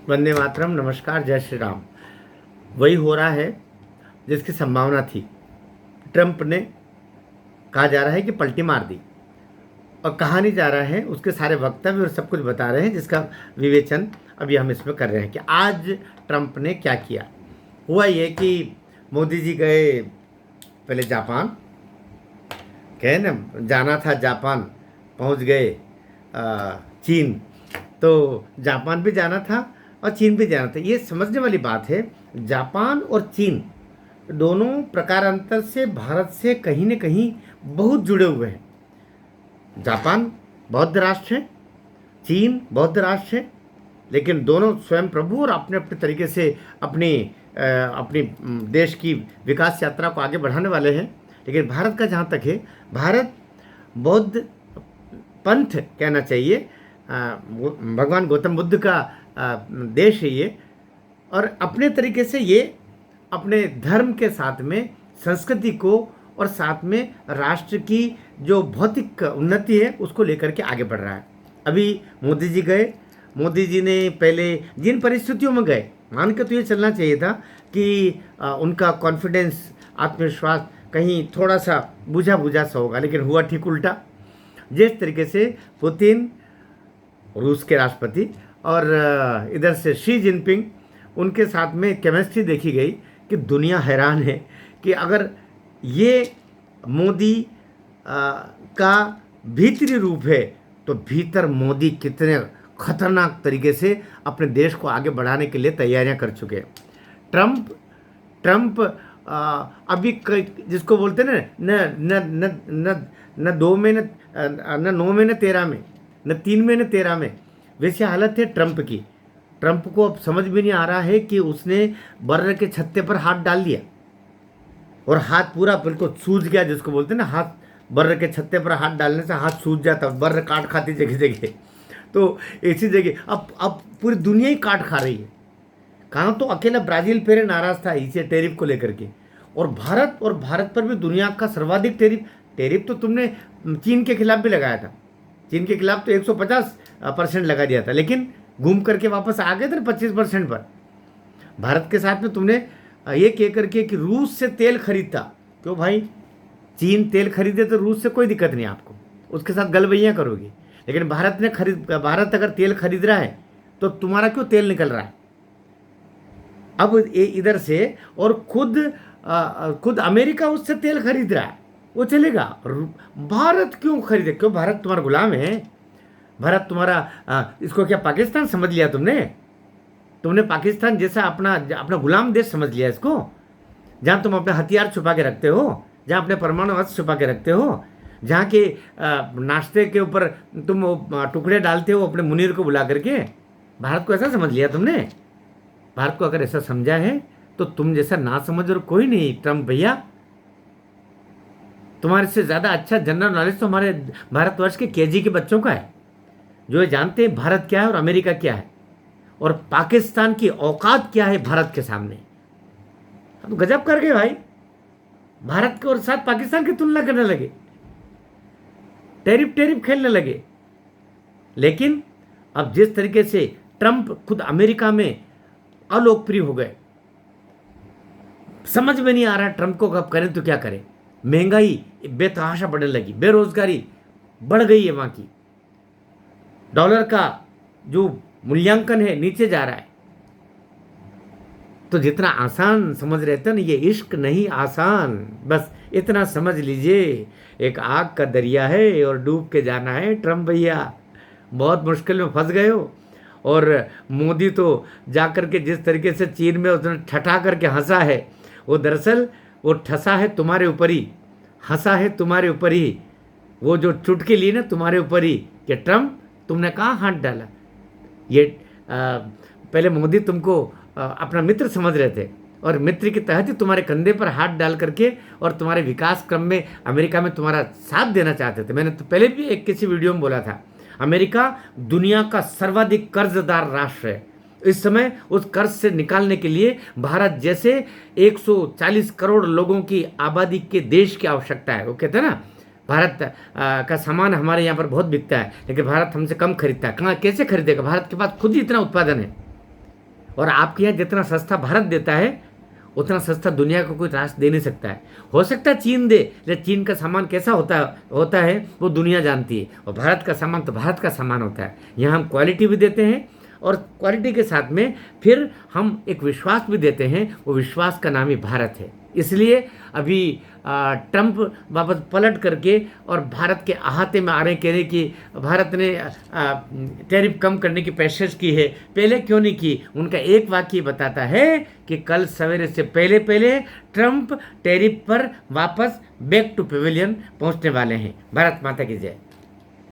वंदे मातरम, नमस्कार, जय श्री राम। वही हो रहा है जिसकी संभावना थी। ट्रंप ने कहा जा रहा है कि पलटी मार दी, और कहा नहीं जा रहा है, उसके सारे वक्तव्य और सब कुछ बता रहे हैं, जिसका विवेचन अभी हम इसमें कर रहे हैं कि आज ट्रंप ने क्या किया। हुआ ये कि मोदी जी गए पहले जापान, कहे ना जाना था जापान, पहुंच गए चीन। तो जापान भी जाना था और चीन भी जाना था। ये समझने वाली बात है, जापान और चीन दोनों प्रकारांतर से भारत से कहीं न कहीं बहुत जुड़े हुए हैं। जापान बौद्ध राष्ट्र है, चीन बौद्ध राष्ट्र है, लेकिन दोनों स्वयं प्रभु और अपने अपने तरीके से अपनी देश की विकास यात्रा को आगे बढ़ाने वाले हैं। लेकिन भारत का जहाँ तक है, भारत बौद्ध पंथ कहना चाहिए, भगवान गौतम बुद्ध का देश है ये, और अपने तरीके से ये अपने धर्म के साथ में संस्कृति को और साथ में राष्ट्र की जो भौतिक उन्नति है उसको लेकर के आगे बढ़ रहा है। अभी मोदी जी गए, मोदी जी ने पहले जिन परिस्थितियों में गए, मान के तो ये चलना चाहिए था कि उनका कॉन्फिडेंस, आत्मविश्वास कहीं थोड़ा सा बुझा बुझा सा होगा, लेकिन हुआ ठीक उल्टा। जिस तरीके से पुतिन रूस के राष्ट्रपति और इधर से शी जिनपिंग, उनके साथ में केमिस्ट्री देखी गई कि दुनिया हैरान है कि अगर ये मोदी का भीतरी रूप है तो भीतर मोदी कितने खतरनाक तरीके से अपने देश को आगे बढ़ाने के लिए तैयारियां कर चुके हैं। ट्रंप अभी जिसको बोलते हैं ना, न न न न 2 में न 9 में न 13 में, न 3 में न 13 में, वैसी हालत है ट्रंप की। ट्रंप को अब समझ भी नहीं आ रहा है कि उसने बर्र के छत्ते पर हाथ डाल दिया और हाथ पूरा बिल्कुल सूज गया, जिसको बोलते हैं ना, हाथ बर्र के छत्ते पर हाथ डालने से हाथ सूज जाता, बर्र काट खाती जगह जगह। तो इसी जगह अब पूरी दुनिया ही काट खा रही है। कहाँ तो अकेला ब्राज़ील फिर नाराज था इसे टैरिफ को लेकर के, और भारत पर भी दुनिया का सर्वाधिक टैरिफ तो तुमने चीन के खिलाफ भी लगाया था। चीन के खिलाफ तो 150% लगा दिया था, लेकिन घूम करके वापस आ गए थे 25% पर। भारत के साथ में तुमने ये कह करके कि रूस से तेल खरीदता, क्यों भाई, चीन तेल खरीदे तो रूस से कोई दिक्कत नहीं आपको, उसके साथ गलबैयाँ करोगे। लेकिन भारत अगर तेल खरीद रहा है तो तुम्हारा क्यों तेल निकल रहा है अब इधर से, और खुद अमेरिका उससे तेल खरीद रहा है, वो चलेगा। भारत क्यों खरीदे? क्यों भारत तुम्हारा गुलाम है? भारत तुम्हारा इसको क्या पाकिस्तान समझ लिया तुमने पाकिस्तान जैसा अपना गुलाम देश समझ लिया इसको, जहाँ तुम अपने हथियार छुपा के रखते हो, जहाँ अपने परमाणु अस्त्र छुपा के रखते हो, जहाँ के नाश्ते के ऊपर तुम टुकड़े डालते हो अपने मुनीर को बुला करके। भारत को ऐसा समझ लिया तुमने? भारत को अगर ऐसा समझा है तो तुम जैसा ना समझ और कोई नहीं। ट्रंप भैया, तुम्हारे से ज़्यादा अच्छा जनरल नॉलेज तो हमारे भारतवर्ष के केजी के बच्चों का है, जो ये जानते हैं भारत क्या है और अमेरिका क्या है और पाकिस्तान की औकात क्या है भारत के सामने। अब गजब कर गए भाई, भारत के और साथ पाकिस्तान की तुलना करने लगे, टैरिफ खेलने लगे। लेकिन अब जिस तरीके से ट्रंप खुद अमेरिका में अलोकप्रिय हो गए, समझ में नहीं आ रहा ट्रंप को कब करें तो क्या करें। महंगाई बेतहाशा बढ़ने लगी, बेरोजगारी बढ़ गई है, वहां की डॉलर का जो मूल्यांकन है नीचे जा रहा है। तो जितना आसान समझ रहे थे ना, ये इश्क नहीं आसान, बस इतना समझ लीजिए, एक आग का दरिया है और डूब के जाना है। ट्रंप भैया बहुत मुश्किल में फंस गए हो। और मोदी तो जाकर के जिस तरीके से चीन में उसने ठठा करके हंसा है, वो दरअसल वो ठसा है तुम्हारे ऊपर ही, हंसा है तुम्हारे ऊपर ही, वो जो चुटकी ली ना तुम्हारे ऊपर ही कि ट्रंप तुमने कहाँ हाथ डाला। ये पहले मोदी तुमको अपना मित्र समझ रहे थे और मित्र के तहत ही तुम्हारे कंधे पर हाथ डाल करके और तुम्हारे विकास क्रम में अमेरिका में तुम्हारा साथ देना चाहते थे। मैंने तो पहले भी एक किसी वीडियो में बोला था, अमेरिका दुनिया का सर्वाधिक कर्जदार राष्ट्र है। इस समय उस कर्ज से निकालने के लिए भारत जैसे 140 करोड़ लोगों की आबादी के देश की आवश्यकता है। वो कहते हैं ना, भारत का सामान हमारे यहाँ पर बहुत बिकता है, लेकिन भारत हमसे कम खरीदता है। कहाँ कैसे खरीदेगा? भारत के पास खुद ही इतना उत्पादन है। और आपके यहाँ जितना सस्ता भारत देता है उतना सस्ता दुनिया को कोई राष्ट्र दे नहीं सकता है। हो सकता है चीन दे, लेकिन चीन का सामान कैसा होता है वो दुनिया जानती है, और भारत का सामान तो भारत का सामान होता है। यहाँ हम क्वालिटी भी देते हैं, और क्वालिटी के साथ में फिर हम एक विश्वास भी देते हैं, वो विश्वास का नाम ही भारत है। इसलिए अभी ट्रंप वापस पलट करके और भारत के अहाते में आ रहे, कह रहे कि भारत ने टैरिफ कम करने की पेशकश की है, पहले क्यों नहीं की। उनका एक वाक्य बताता है कि कल सवेरे से पहले पहले ट्रंप टैरिफ पर वापस बैक टू पेविलियन पहुंचने वाले हैं। भारत माता की जय।